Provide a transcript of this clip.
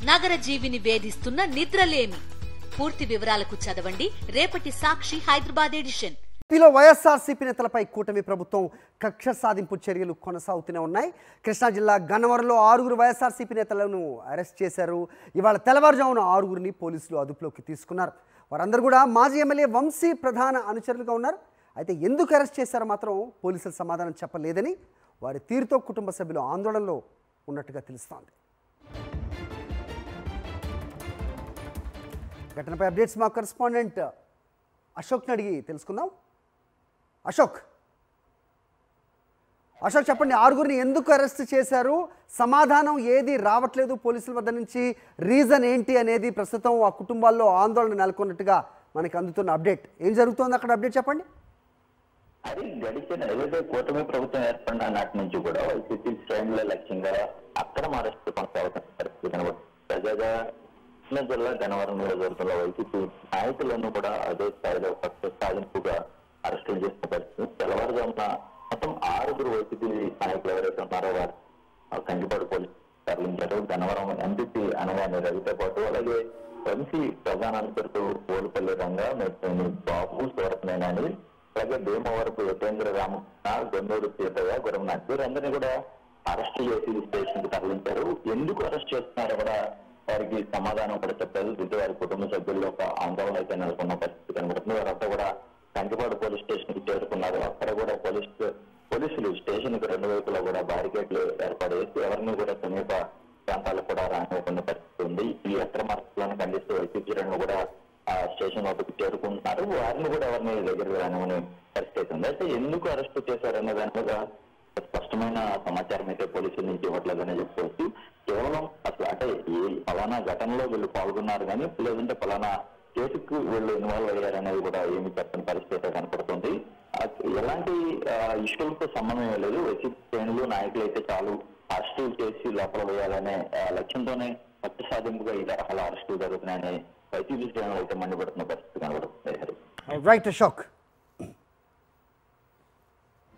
నగర జీవిని వేధిస్తున్న నిద్రలేమి. పూర్తి వివరాలకు చదవండి రేపటి సాక్షి హైదరాబాద్ ఎడిషన్. ఏపీలో వైఎస్ఆర్సీపీ నేతలపై కూటమి ప్రభుత్వం కక్ష సాధింపు చర్యలు కొనసాగుతూనే ఉన్నాయి. కృష్ణా జిల్లా గన్నవరంలో 6 వైఎస్ఆర్సీపీ నేతలను అరెస్ట్ చేశారు. ఇవాళ తెల్లవారుజామున 6 పోలీసులు అదుపులోకి తీసుకున్నారు. వారందరూ కూడా మాజీ ఎమ్మెల్యే వంశీ ప్రధాన అనుచరులుగా ఉన్నారు. అయితే ఎందుకు అరెస్ట్ చేశారో మాత్రం పోలీసులు సమాధానం చెప్పలేదని, వారి తీరుతో కుటుంబ సభ్యులు ఆందోళనలో ఉన్నట్టుగా తెలుస్తోంది. ఘటనపై అప్డేట్స్ మా కరెస్పాండెంట్ అశోక్ని అడిగి తెలుసుకుందాం. అశోక్ చెప్పండి, 6 ఎందుకు అరెస్ట్ చేశారు? సమాధానం ఏది రావట్లేదు పోలీసుల వద్ద నుంచి. రీజన్ ఏంటి అనేది ప్రస్తుతం ఆ కుటుంబాల్లో ఆందోళన నెలకొన్నట్టుగా మనకి అందుతున్న అప్డేట్. ఏం జరుగుతోంది అక్కడ? అప్డేట్ చెప్పండి. అది గడిచిన ఏదైతే కూటమి ప్రభుత్వం ఏర్పడిన నాటి నుంచి కూడా వైసీపీ శ్రేణుల లక్ష్యంగా అక్రమ అరెస్టు కొనసాగుతున్న పరిస్థితి కనబడుతుంది. తాజాగా కృష్ణా జిల్లా గన్నవరం నియోజకవర్గంలో వైసీపీ నాయకులను కూడా అదే స్థాయిలో కక్ష సాధింపుగా అరెస్టులు చేసిన పరిస్థితి. తెల్లవారుజామున మొత్తం 6 వైసీపీ నాయకులు ఎవరైతే ఉన్నారో వారు కంకిపాడు పోలీసు తరలించారు. గన్నవరం ఎంపీపీ అనగానే రవితో పాటు అలాగే వంశీ ప్రధాన అనుచరుడు పోలుపల్లి రంగా, మేట్నేని బాబు, సూరత్నేని, అలాగే భీమవరపు యతేంద్ర రామకృష్ణ, గొన్నూరు సీతయ్య, గురమనాథ్ వీరందరినీ కూడా అరెస్ట్ చేసి స్టేషన్ కి తరలించారు. ఎందుకు అరెస్ట్ చేస్తున్నారో కూడా వారికి సమాధానం కూడా చెప్పలేదు. దీంతో వారి కుటుంబ సభ్యుల్లో ఒక ఆందోళన అయితే నెలకొన్న పరిస్థితి కనబడుతుంది. వారంతా కూడా కంకిపాడు పోలీస్ స్టేషన్ కి చేరుకున్నారు. అక్కడ కూడా పోలీసులు స్టేషన్ కి 2 వైపులా కూడా బ్యారికేడ్లు ఏర్పాటు చేసి ఎవరిని కూడా సమీప ప్రాంతాలకు కూడా రానివ్వకుండా పరిస్థితి ఉంది. ఈ అక్రమ అరెస్టులను ఖండిస్తూ వైసీపీ శ్రేణులు కూడా ఆ స్టేషన్ వద్దకు చేరుకుంటున్నారు. వారిని కూడా ఎవరిని దగ్గరికి రానివ్వని పరిస్థితి ఉంది. అయితే ఎందుకు అరెస్ట్ చేశారనే దాని మీద స్పష్టమైన సమాచారం అయితే పోలీసుల నుంచి ఇవ్వట్లేదనే చెప్పుకోవచ్చు. కేవలం అసలు అంటే ఈ ఫలానా ఘటనలో వీళ్ళు పాల్గొన్నారు కానీ లేదంటే ఫలానా కేసుకు వీళ్ళు ఇన్వాల్వ్ అయ్యారనేది కూడా ఏమి చెప్పని పరిస్థితి కనపడుతుంది. ఎలాంటి ఇష్యూలతో సంబంధం లేదు. వైసీపీ శ్రేణులు నాయకులు అయితే చాలు అరెస్టులు చేసి లోపల వేయాలనే లక్ష్యంతోనే కక్ష సాధింపుగా ఈ తరహాల అరెస్టులు జరుగుతున్నాయని వైసీపీ శ్రేణులు అయితే మండిపడుతున్న పరిస్థితి కనబడుతుంది. రైట్ అశోక్.